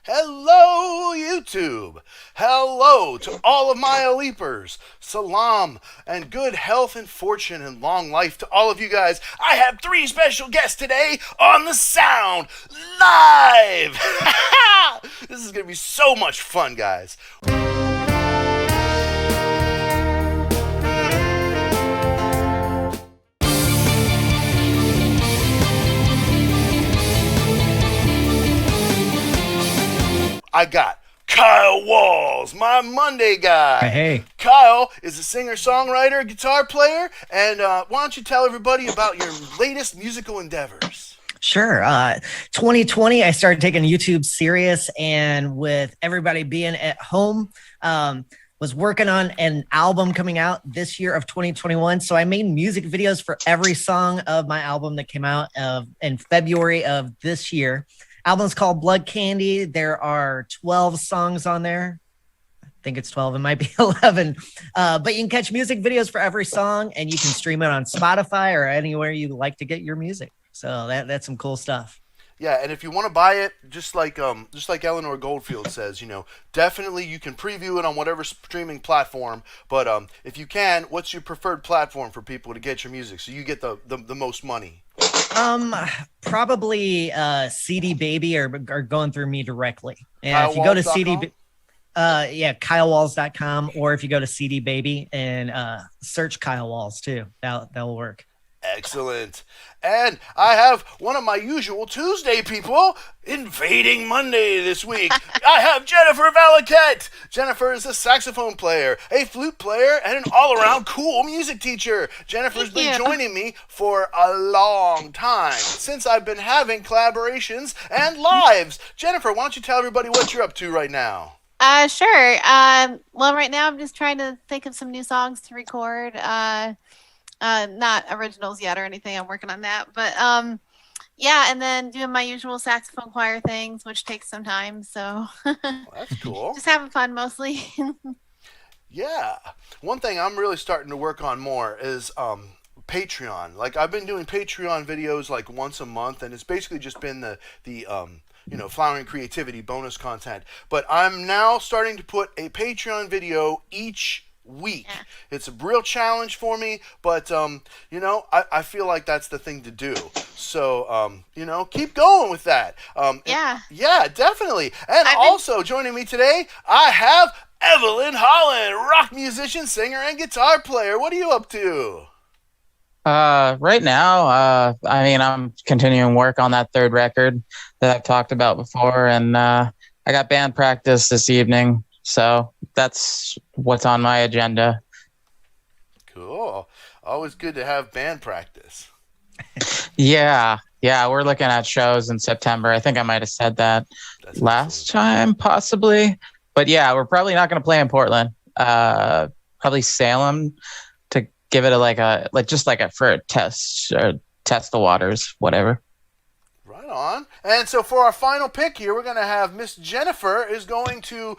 Hello, YouTube! Hello to all of my Leapers! Salam and good health and fortune and long life to all of you guys. I have three special guests today on the Sound Live! This is going to be so much fun, guys. I got Kyle Walls, my Monday guy. Hey. Kyle is a singer, songwriter, guitar player, and why don't you tell everybody about your latest musical endeavors? Sure. 2020, I started taking YouTube serious, and with everybody being at home, was working on an album coming out this year of 2021. So I made music videos for every song of my album that came out in February of this year. Album's called Blood Candy. There are 12 songs on there. I think it's 12. It might be 11. But you can catch music videos for every song, and you can stream it on Spotify or anywhere you like to get your music. So that's some cool stuff. Yeah, and if you want to buy it, just like Eleanor Goldfield says, definitely you can preview it on whatever streaming platform. But if you can, what's your preferred platform for people to get your music so you get the most money? Probably CD Baby or going through me directly. And if you go to KyleWalls.com? KyleWalls.com, or if you go to CD Baby and search Kyle Walls too, that'll work. Excellent. And I have one of my usual Tuesday people invading Monday this week. I have Jennifer Valaket. Jennifer is a saxophone player, a flute player, and an all-around cool music teacher. Jennifer's been joining me for a long time since I've been having collaborations and lives. Jennifer, why don't you tell everybody what you're up to right now? Sure. Well, right now I'm just trying to think of some new songs to record. Not originals yet or anything. I'm working on that, but yeah, and then doing my usual saxophone choir things, which takes some time. So Well, that's cool. just having fun mostly. Yeah. One thing I'm really starting to work on more is Patreon. Like I've been doing Patreon videos like once a month, and it's basically just been the flowering creativity bonus content. But I'm now starting to put a Patreon video each week. Yeah. It's a real challenge for me, but I feel like that's the thing to do. So keep going with that. Yeah. Yeah, definitely. And I've been- also joining me today, I have Evelyn Holland, rock musician, singer, and guitar player. What are you up to? Right now, I'm continuing work on that third record that I've talked about before, and I got band practice this evening, so that's what's on my agenda. Cool. Always good to have band practice. Yeah, we're looking at shows in September. I think I might have said that That's last excellent. time, possibly, but yeah, we're probably not going to play in Portland. Probably Salem to give it for a test or test the waters, whatever. Right on. And so for our final pick here, we're going to have Miss Jennifer is going to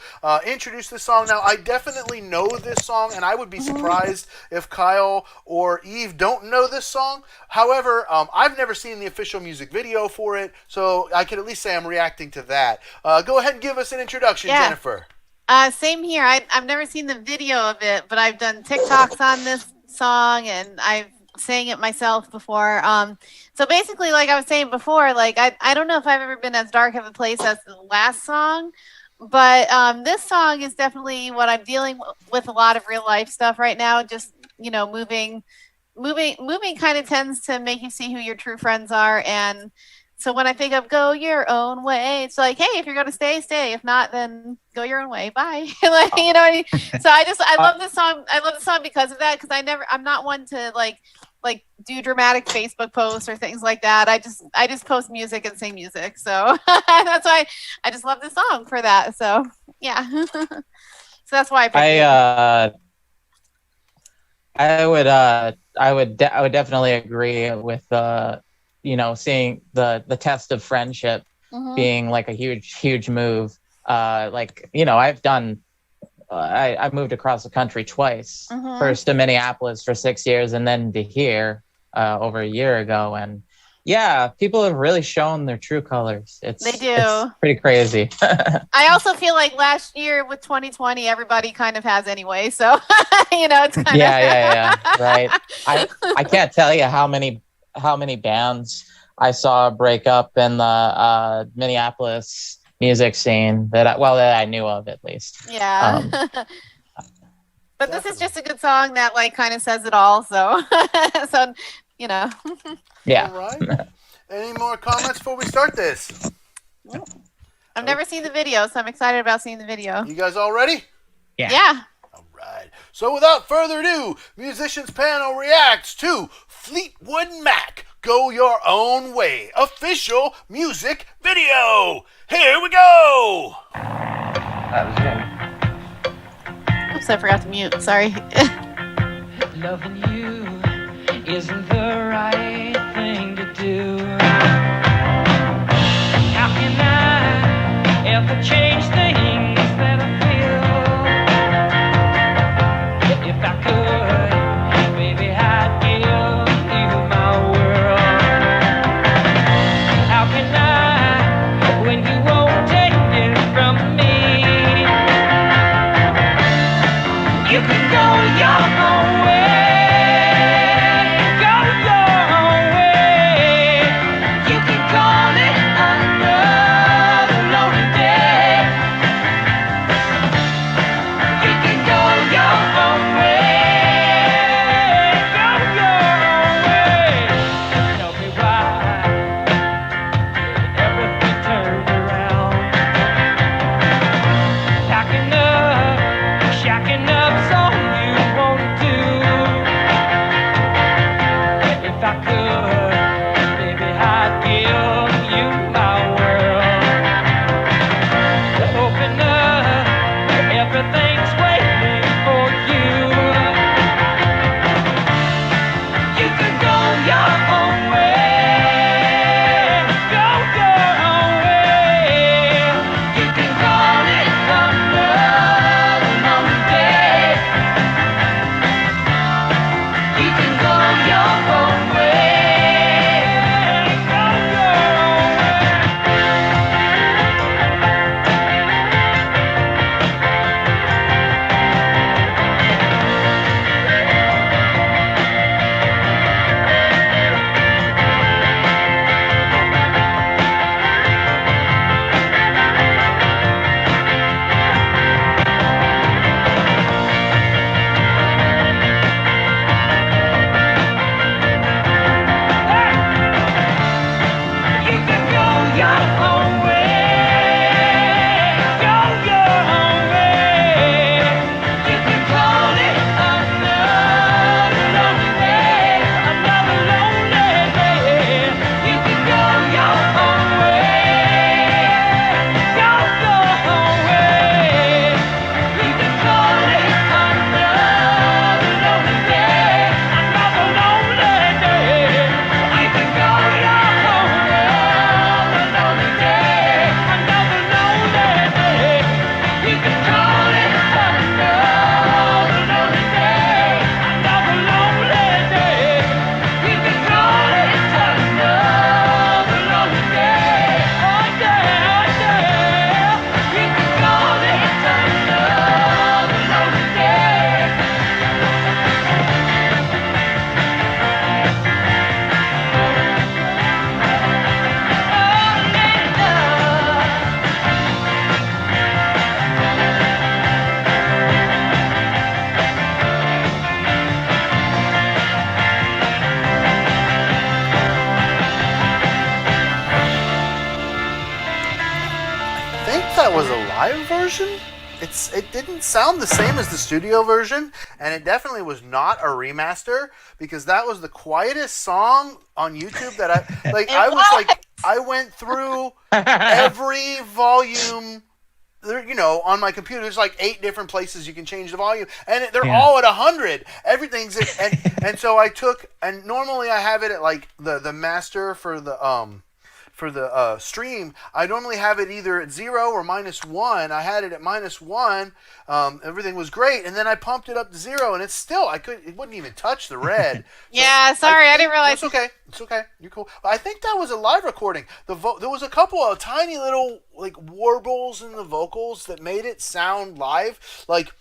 introduce this song. Now, I definitely know this song, and I would be surprised if Kyle or Eve don't know this song. However, I've never seen the official music video for it, so I can at least say I'm reacting to that. Go ahead and give us an introduction, Yeah. Jennifer. Same here. I've never seen the video of it, but I've done TikToks on this song, and I've sang it myself before. So basically, like I was saying before, like I don't know if I've ever been as dark of a place as the last song, but this song is definitely what I'm dealing with, a lot of real life stuff right now. Just moving kind of tends to make you see who your true friends are. And so when I think of go your own way, it's like, hey, if you're gonna stay, stay. If not, then go your own way. Bye. Like, you know what I mean? So I love this song. I love the song because of that. Because I'm not one to like do dramatic Facebook posts or things like that. I just post music and sing music. So that's why I just love this song for that. So yeah. So that's why I picked it. I would definitely agree with seeing the test of friendship being like a huge move. I've done. I moved across the country twice. First to Minneapolis for 6 years, and then to here over a year ago. And Yeah, people have really shown their true colors. They do. It's pretty crazy. I also feel like last year with 2020, everybody kind of has anyway. So, it's kind Yeah, right. I can't tell you how many bands I saw break up in the Minneapolis music scene that I knew of, at least. Yeah. But this is just a good song that like kind of says it all. So, Yeah. All right. Any more comments before we start this? I've never seen the video, so I'm excited about seeing the video. You guys all ready? Yeah. All right. So without further ado, Musicians Panel reacts to Fleetwood Mac, Go Your Own Way, official music video. Here we go. Oops, I forgot to mute. Sorry. Loving you isn't the right thing to do. How can I ever change things that I feel? If I could, baby, I'd give you my world. How can I when you won't take it from me? You can go your own way. That was a live version. It didn't sound the same as the studio version, and it definitely was not a remaster, because that was the quietest song on YouTube that I went through every volume. On my computer, there's like 8 different places you can change the volume, and they're all at 100. Everything's and so I took, and normally I have it at like the master for stream, I normally have it either at 0 or -1. I had it at -1. Everything was great, and then I pumped it up to 0, and it wouldn't even touch the red. Yeah, sorry, I didn't realize. It's okay. It's okay. You're cool. I think that was a live recording. There was a couple of tiny little like warbles in the vocals that made it sound live. Like,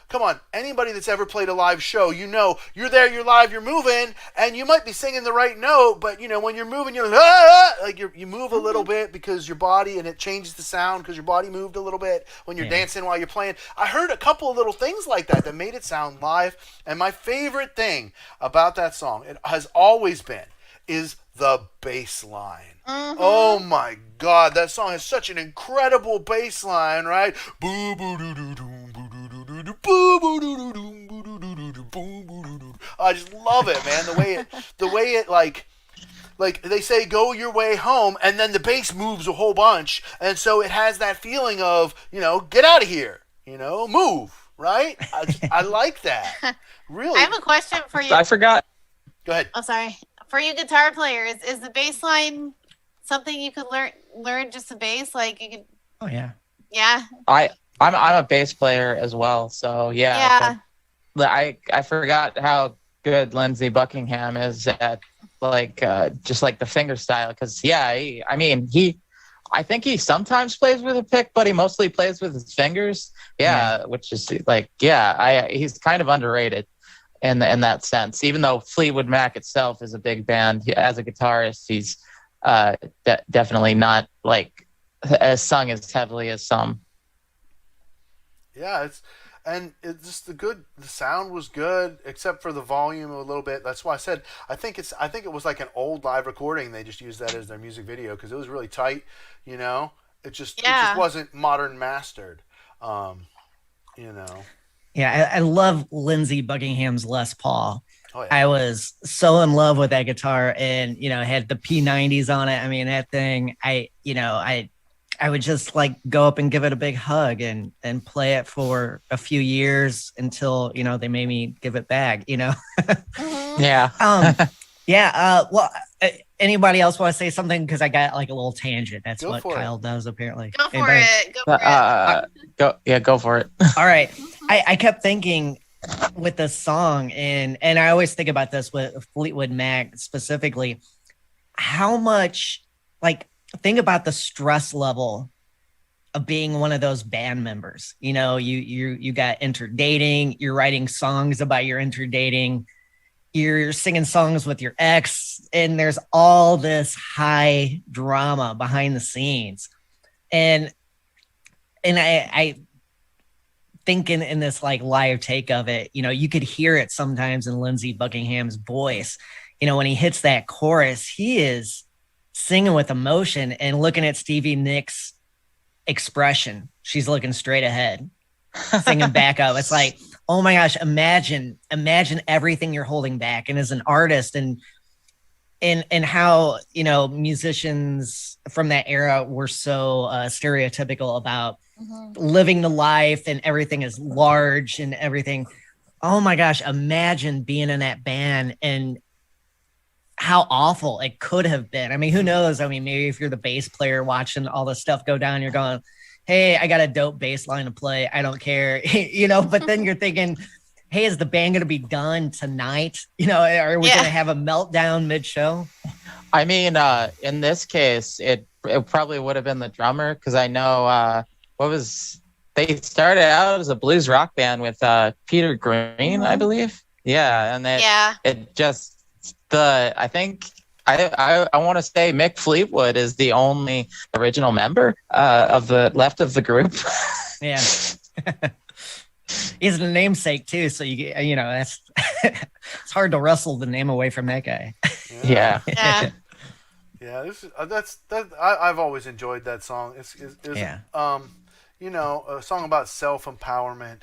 come on, anybody that's ever played a live show, you're there, you're live, you're moving, and you might be singing the right note, but when you're moving, you're like you move a little bit because your body, and it changes the sound because your body moved a little bit when you're dancing while you're playing. I heard a couple of little things like that made it sound live, and my favorite thing about that song, it has always been, is the bass line. Oh my God, that song has such an incredible bass line, right? Boo boo doo doo doo boo doo doo doo doo boo boo doo doo doo boo doo doo doo doo boo boo doo doo. I just love it, man. The way it like they say, go your way home, and then the bass moves a whole bunch, and so it has that feeling of get out of here, move, right? I like that. Really. I have a question for you. I forgot. Go ahead. Oh, sorry. For you guitar players, is the bass line something you could learn just the bass? Like you could. Oh yeah. Yeah. I'm a bass player as well, so yeah. I forgot how good Lindsey Buckingham is at just like the finger style, because I think he sometimes plays with a pick, but he mostly plays with his fingers. Yeah. Which is he's kind of underrated in that sense. Even though Fleetwood Mac itself is a big band, as a guitarist, he's definitely not sung as heavily as some. Yeah, it's just the sound was good, except for the volume a little bit. That's why I said I think it was like an old live recording. They just used that as their music video because it was really tight. It just wasn't modern mastered. Yeah, I love Lindsey Buckingham's Les Paul. Oh, yeah. I was so in love with that guitar, and it had the P90s on it. I mean, that thing, I would just go up and give it a big hug and play it for a few years until they made me give it back. Yeah. Well, anybody else want to say something? Because I got a little tangent. That's Go what for Kyle does apparently. Go for Anybody? it. Go for it. Go for it. All right. I kept thinking with this song, and I always think about this with Fleetwood Mac specifically, how much think about the stress level of being one of those band members. You got interdating, you're writing songs about your interdating, you're singing songs with your ex, and there's all this high drama behind the scenes. And I think in this live take of it, you could hear it sometimes in Lindsey Buckingham's voice. When he hits that chorus, he is singing with emotion, and looking at Stevie Nicks' expression, she's looking straight ahead, singing back up. It's like, oh my gosh, imagine everything you're holding back. And as an artist, and how musicians from that era were so stereotypical about living the life, and everything is large and everything. Oh my gosh, imagine being in that band and how awful it could have been. I mean, who knows? I mean, maybe if you're the bass player watching all this stuff go down, you're going, hey, I got a dope bass line to play, I don't care. But then you're thinking, hey, is the band going to be done tonight? Are we going to have a meltdown mid-show? I mean, in this case, it probably would have been the drummer, because I know they started out as a blues rock band with Peter Green, I believe. Yeah, and it just I think I want to say Mick Fleetwood is the only original member of the left of the group. Yeah. He's the namesake too, so that's it's hard to wrestle the name away from that guy. Yeah. Yeah, I've always enjoyed that song. It's a song about self-empowerment,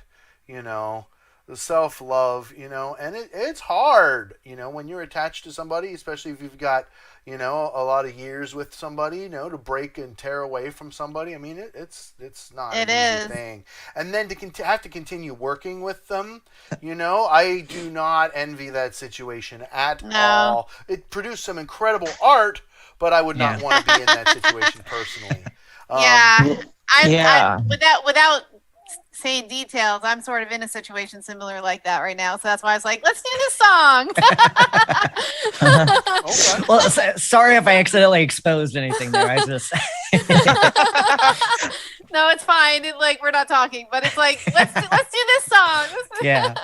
the self-love, and it's hard, when you're attached to somebody, especially if you've got, a lot of years with somebody, to break and tear away from somebody. I mean, it's not an easy thing. And then to have to continue working with them, I do not envy that situation at all. It produced some incredible art, but I would not want to be in that situation personally. Without saying details, I'm sort of in a situation similar like that right now. So that's why I was like, let's do this song. Okay. Well, sorry if I accidentally exposed anything there. I just No, it's fine. We're not talking, but it's like, let's do this song. yeah.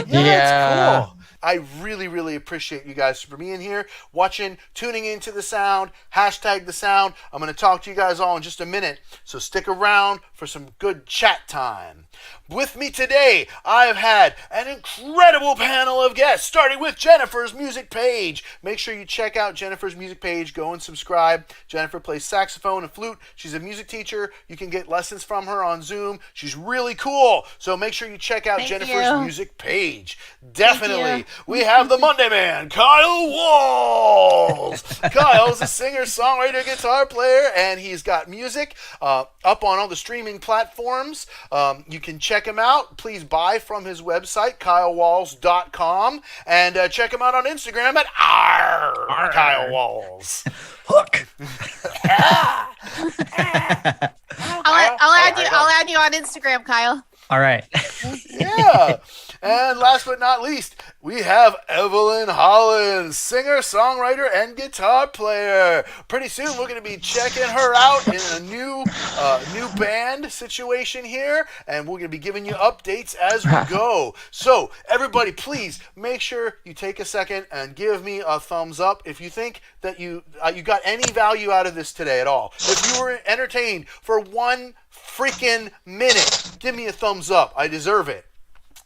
That's cool. I really, really appreciate you guys for being here, watching, tuning into the sound, hashtag the sound. I'm going to talk to you guys all in just a minute, so stick around for some good chat time. With me today, I've had an incredible panel of guests, starting with Jennifer's music page. Make sure you check out Jennifer's music page. Go and subscribe. Jennifer plays saxophone and flute. She's a music teacher. You can get lessons from her on Zoom. She's really cool. So make sure you check out Jennifer's music page. Definitely. We have the Monday Man, Kyle Walls. Kyle's a singer, songwriter, guitar player, and he's got music up on all the streaming platforms. You can check him out. Please buy from his website, kylewalls.com, and check him out on Instagram at Kyle Walls. Hook. I'll add you on Instagram, Kyle. All right. Yeah. And last but not least, we have Evelyn Hollins, singer, songwriter, and guitar player. Pretty soon, we're going to be checking her out in a new band situation here, and we're going to be giving you updates as we go. So, everybody, please make sure you take a second and give me a thumbs up if you think that you got any value out of this today at all. If you were entertained for 1 freaking minute, give me a thumbs up. I deserve it.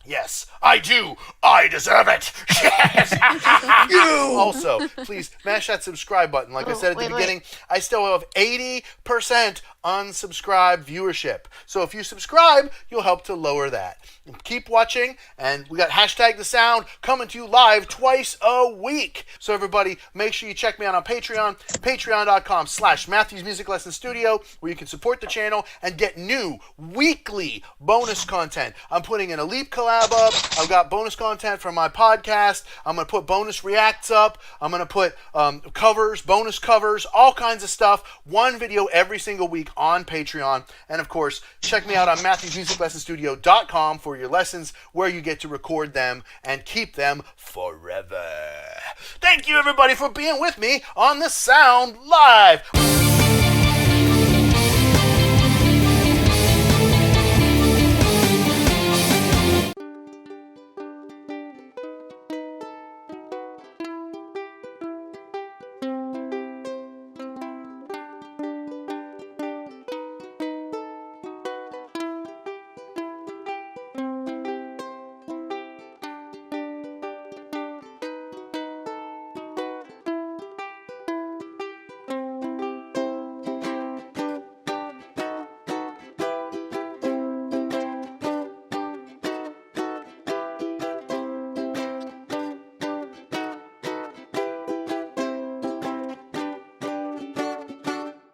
Yes, I do. I deserve it. Yes. You. Also, please mash that subscribe button. Like I said at the beginning, I still have 80% unsubscribed viewership. So if you subscribe, you'll help to lower that. Keep watching, and we got hashtag the sound coming to you live twice a week. So everybody, make sure you check me out on Patreon, patreon.com/Matthew's Music Lesson Studio, where you can support the channel and get new weekly bonus content. I'm putting an Elite collab up. I've got bonus content from my podcast. I'm going to put bonus reacts up. I'm going to put covers, bonus covers, all kinds of stuff. One video every single week on Patreon. And of course, check me out on MatthewsMusicLessonStudio.com for your lessons, where you get to record them and keep them forever. Thank you, everybody, for being with me on The Sound Live.